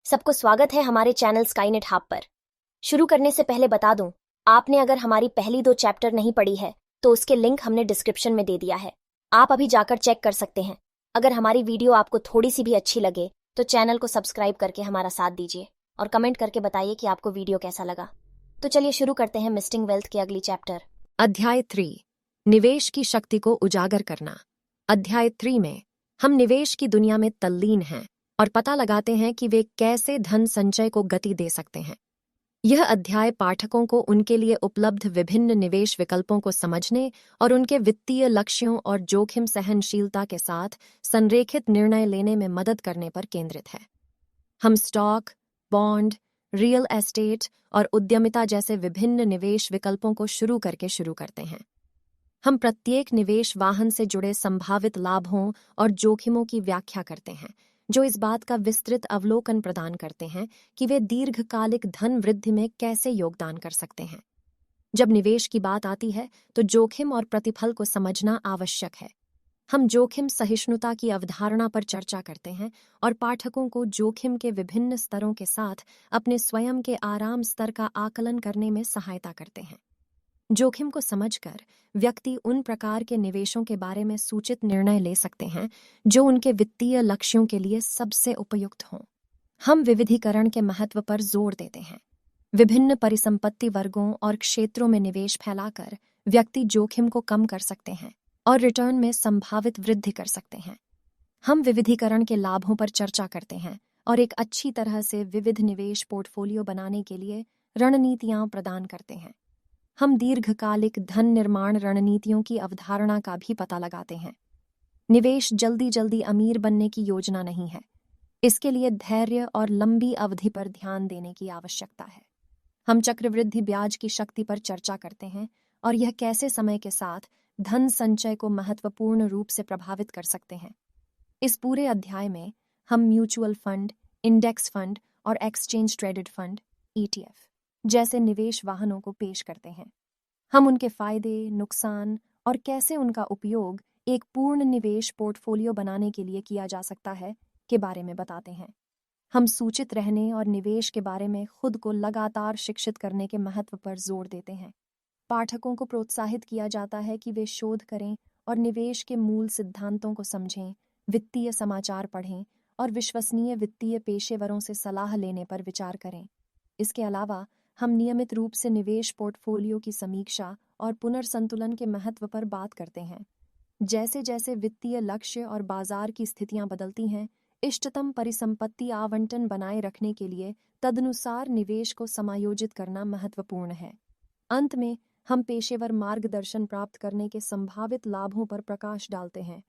सबको स्वागत है हमारे चैनल स्काईनेट हब पर। शुरू करने से पहले बता दूं, आपने अगर हमारी पहली 2 चैप्टर नहीं पढ़ी है तो उसके लिंक हमने डिस्क्रिप्शन में दे दिया है। आप अभी जाकर चेक कर सकते हैं। अगर हमारी वीडियो आपको थोड़ी सी भी अच्छी लगे तो चैनल को सब्सक्राइब करके हमारा साथ दीजिए और कमेंट करके बताइए कि आपको वीडियो कैसा लगा। तो चलिए शुरू करते हैं मिस्टिंग वेल्थ के अगली चैप्टर। अध्याय 3 निवेश की शक्ति को उजागर करना। अध्याय 3 में हम निवेश की दुनिया में तल्लीन हैं और पता लगाते हैं कि वे कैसे धन संचय को गति दे सकते हैं। यह अध्याय पाठकों को उनके लिए उपलब्ध विभिन्न निवेश विकल्पों को समझने और उनके वित्तीय लक्ष्यों और जोखिम सहनशीलता के साथ संरेखित निर्णय लेने में मदद करने पर केंद्रित है। हम स्टॉक, बॉन्ड, रियल एस्टेट और उद्यमिता जैसे विभिन्न निवेश विकल्पों को शुरू करते हैं। हम प्रत्येक निवेश वाहन से जुड़े संभावित लाभों और जोखिमों की व्याख्या करते हैं, जो इस बात का विस्तृत अवलोकन प्रदान करते हैं कि वे दीर्घकालिक धन वृद्धि में कैसे योगदान कर सकते हैं। जब निवेश की बात आती है तो जोखिम और प्रतिफल को समझना आवश्यक है। हम जोखिम सहिष्णुता की अवधारणा पर चर्चा करते हैं और पाठकों को जोखिम के विभिन्न स्तरों के साथ अपने स्वयं के आराम स्तर का आकलन करने में सहायता करते हैं। जोखिम को समझकर व्यक्ति उन प्रकार के निवेशों के बारे में सूचित निर्णय ले सकते हैं जो उनके वित्तीय लक्ष्यों के लिए सबसे उपयुक्त हों। हम विविधीकरण के महत्व पर जोर देते हैं। विभिन्न परिसंपत्ति वर्गों और क्षेत्रों में निवेश फैलाकर व्यक्ति जोखिम को कम कर सकते हैं और रिटर्न में संभावित वृद्धि कर सकते हैं। हम विविधीकरण के लाभों पर चर्चा करते हैं और एक अच्छी तरह से विविध निवेश पोर्टफोलियो बनाने के लिए रणनीतियां प्रदान करते हैं। हम दीर्घकालिक धन निर्माण रणनीतियों की अवधारणा का भी पता लगाते हैं। निवेश जल्दी जल्दी अमीर बनने की योजना नहीं है। इसके लिए धैर्य और लंबी अवधि पर ध्यान देने की आवश्यकता है। हम चक्रवृद्धि ब्याज की शक्ति पर चर्चा करते हैं और यह कैसे समय के साथ धन संचय को महत्वपूर्ण रूप से प्रभावित कर सकते हैं। इस पूरे अध्याय में हम म्यूचुअल फंड, इंडेक्स फंड और एक्सचेंज ट्रेडेड फंड (ETF) जैसे निवेश वाहनों को पेश करते हैं। हम उनके फायदे, नुकसान और कैसे उनका उपयोग एक पूर्ण निवेश पोर्टफोलियो बनाने के लिए किया जा सकता है के बारे में बताते हैं। हम सूचित रहने और निवेश के बारे में खुद को लगातार शिक्षित करने के महत्व पर जोर देते हैं। पाठकों को प्रोत्साहित किया जाता है कि वे शोध करें और निवेश के मूल सिद्धांतों को समझें, वित्तीय समाचार पढ़ें और विश्वसनीय वित्तीय पेशेवरों से सलाह लेने पर विचार करें। इसके अलावा हम नियमित रूप से निवेश पोर्टफोलियो की समीक्षा और पुनर्संतुलन के महत्व पर बात करते हैं। जैसे जैसे वित्तीय लक्ष्य और बाजार की स्थितियां बदलती हैं, इष्टतम परिसंपत्ति आवंटन बनाए रखने के लिए तदनुसार निवेश को समायोजित करना महत्वपूर्ण है। अंत में हम पेशेवर मार्गदर्शन प्राप्त करने के संभावित लाभों पर प्रकाश डालते हैं।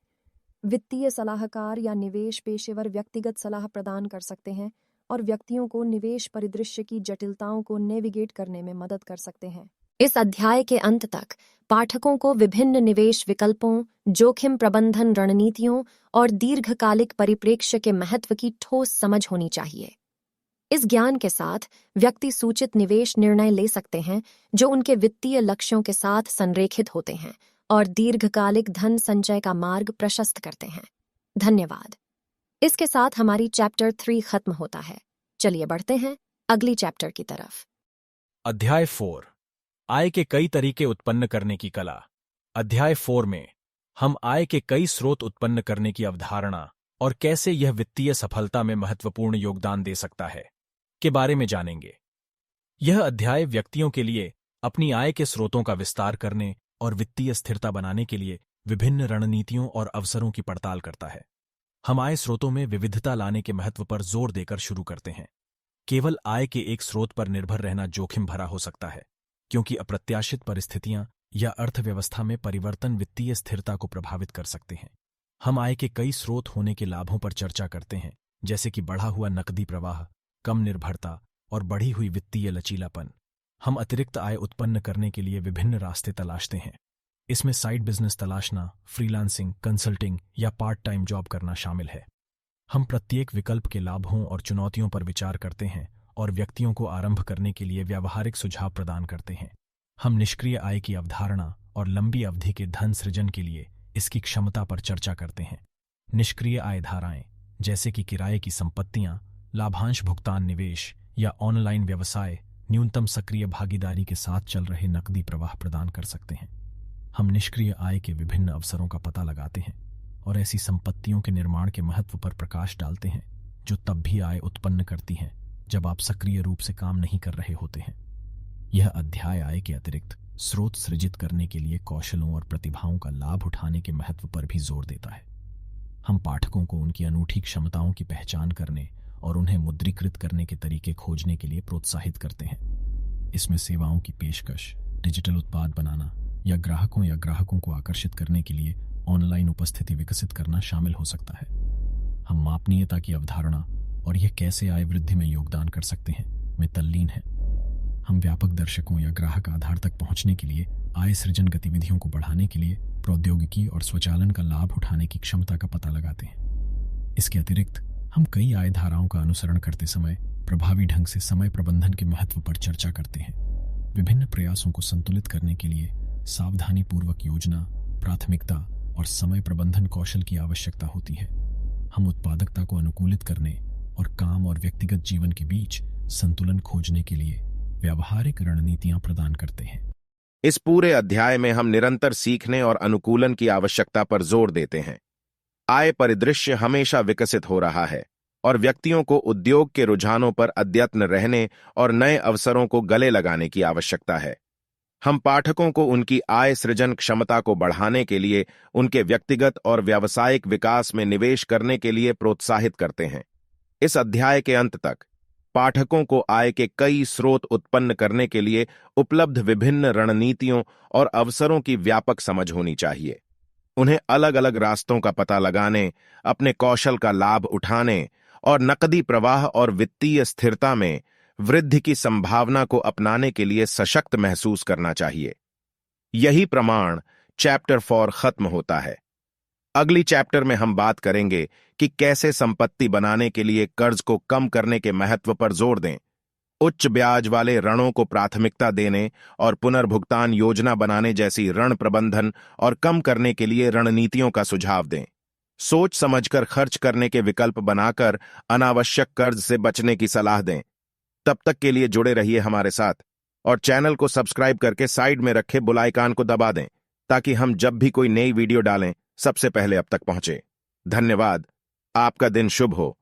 वित्तीय सलाहकार या निवेश पेशेवर व्यक्तिगत सलाह प्रदान कर सकते हैं और व्यक्तियों को निवेश परिदृश्य की जटिलताओं को नेविगेट करने में मदद कर सकते हैं। इस अध्याय के अंत तक पाठकों को विभिन्न निवेश विकल्पों, जोखिम प्रबंधन रणनीतियों और दीर्घकालिक परिप्रेक्ष्य के महत्व की ठोस समझ होनी चाहिए। इस ज्ञान के साथ व्यक्ति सूचित निवेश निर्णय ले सकते हैं जो उनके वित्तीय लक्ष्यों के साथ संरेखित होते हैं और दीर्घकालिक धन संचय का मार्ग प्रशस्त करते हैं। धन्यवाद। इसके साथ हमारी चैप्टर 3 खत्म होता है। चलिए बढ़ते हैं अगली चैप्टर की तरफ। अध्याय 4 आय के कई तरीके उत्पन्न करने की कला। अध्याय 4 में हम आय के कई स्रोत उत्पन्न करने की अवधारणा और कैसे यह वित्तीय सफलता में महत्वपूर्ण योगदान दे सकता है के बारे में जानेंगे। यह अध्याय व्यक्तियों के लिए अपनी आय के स्रोतों का विस्तार करने और वित्तीय स्थिरता बनाने के लिए विभिन्न रणनीतियों और अवसरों की पड़ताल करता है। हम आय स्रोतों में विविधता लाने के महत्व पर जोर देकर शुरू करते हैं। केवल आय के एक स्रोत पर निर्भर रहना जोखिम भरा हो सकता है, क्योंकि अप्रत्याशित परिस्थितियां या अर्थव्यवस्था में परिवर्तन वित्तीय स्थिरता को प्रभावित कर सकते हैं। हम आय के कई स्रोत होने के लाभों पर चर्चा करते हैं, जैसे कि बढ़ा हुआ नकदी प्रवाह, कम निर्भरता और बढ़ी हुई वित्तीय लचीलापन। हम अतिरिक्त आय उत्पन्न करने के लिए विभिन्न रास्ते तलाशते हैं। इसमें साइड बिजनेस तलाशना, फ्रीलांसिंग, कंसल्टिंग या पार्ट टाइम जॉब करना शामिल है। हम प्रत्येक विकल्प के लाभों और चुनौतियों पर विचार करते हैं और व्यक्तियों को आरंभ करने के लिए व्यावहारिक सुझाव प्रदान करते हैं। हम निष्क्रिय आय की अवधारणा और लंबी अवधि के धन सृजन के लिए इसकी क्षमता पर चर्चा करते हैं। निष्क्रिय आय धाराएं, जैसे कि किराए की संपत्तियां, लाभांश भुगतान, निवेश या ऑनलाइन व्यवसाय न्यूनतम सक्रिय भागीदारी के साथ चल रहे नकदी प्रवाह प्रदान कर सकते हैं। हम निष्क्रिय आय के विभिन्न अवसरों का पता लगाते हैं और ऐसी संपत्तियों के निर्माण के महत्व पर प्रकाश डालते हैं जो तब भी आय उत्पन्न करती हैं जब आप सक्रिय रूप से काम नहीं कर रहे होते हैं। यह अध्याय आय के अतिरिक्त स्रोत सृजित करने के लिए कौशलों और प्रतिभाओं का लाभ उठाने के महत्व पर भी जोर देता है। हम पाठकों को उनकी अनूठी क्षमताओं की पहचान करने और उन्हें मुद्रीकृत करने के तरीके खोजने के लिए प्रोत्साहित करते हैं। इसमें सेवाओं की पेशकश, डिजिटल उत्पाद बनाना या ग्राहकों को आकर्षित करने के लिए ऑनलाइन उपस्थिति विकसित करना शामिल हो सकता है। हम मापनीयता की अवधारणा और यह कैसे आय वृद्धि में योगदान कर सकते हैं में तल्लीन हैं। हम व्यापक दर्शकों या ग्राहक आधार तक पहुंचने के लिए आय सृजन गतिविधियों को बढ़ाने के लिए प्रौद्योगिकी और स्वचालन का लाभ उठाने की क्षमता का पता लगाते हैं। इसके अतिरिक्त हम कई आय धाराओं का अनुसरण करते समय प्रभावी ढंग से समय प्रबंधन के महत्व पर चर्चा करते हैं। विभिन्न प्रयासों को संतुलित करने के लिए सावधानीपूर्वक योजना, प्राथमिकता और समय प्रबंधन कौशल की आवश्यकता होती है। हम उत्पादकता को अनुकूलित करने और काम और व्यक्तिगत जीवन के बीच संतुलन खोजने के लिए व्यावहारिक रणनीतियां प्रदान करते हैं। इस पूरे अध्याय में हम निरंतर सीखने और अनुकूलन की आवश्यकता पर जोर देते हैं। आय परिदृश्य हमेशा विकसित हो रहा है और व्यक्तियों को उद्योग के रुझानों पर अद्यतन रहने और नए अवसरों को गले लगाने की आवश्यकता है। हम पाठकों को उनकी आय सृजन क्षमता को बढ़ाने के लिए उनके व्यक्तिगत और व्यावसायिक विकास में निवेश करने के लिए प्रोत्साहित करते हैं। इस अध्याय के अंत तक पाठकों को आय के कई स्रोत उत्पन्न करने के लिए उपलब्ध विभिन्न रणनीतियों और अवसरों की व्यापक समझ होनी चाहिए। उन्हें अलग अलग रास्तों का पता लगाने, अपने कौशल का लाभ उठाने और नकदी प्रवाह और वित्तीय स्थिरता में वृद्धि की संभावना को अपनाने के लिए सशक्त महसूस करना चाहिए। यही प्रमाण चैप्टर 4 खत्म होता है। अगली चैप्टर में हम बात करेंगे कि कैसे संपत्ति बनाने के लिए कर्ज को कम करने के महत्व पर जोर दें, उच्च ब्याज वाले ऋणों को प्राथमिकता देने और पुनर्भुगतान योजना बनाने जैसी ऋण प्रबंधन और कम करने के लिए रणनीतियों का सुझाव दें। सोच समझकर खर्च करने के विकल्प बनाकर अनावश्यक कर्ज से बचने की सलाह दें। तब तक के लिए जुड़े रहिए हमारे साथ और चैनल को सब्सक्राइब करके साइड में रखे बेल आइकन को दबा दें ताकि हम जब भी कोई नई वीडियो डालें सबसे पहले अब तक पहुंचे। धन्यवाद। आपका दिन शुभ हो।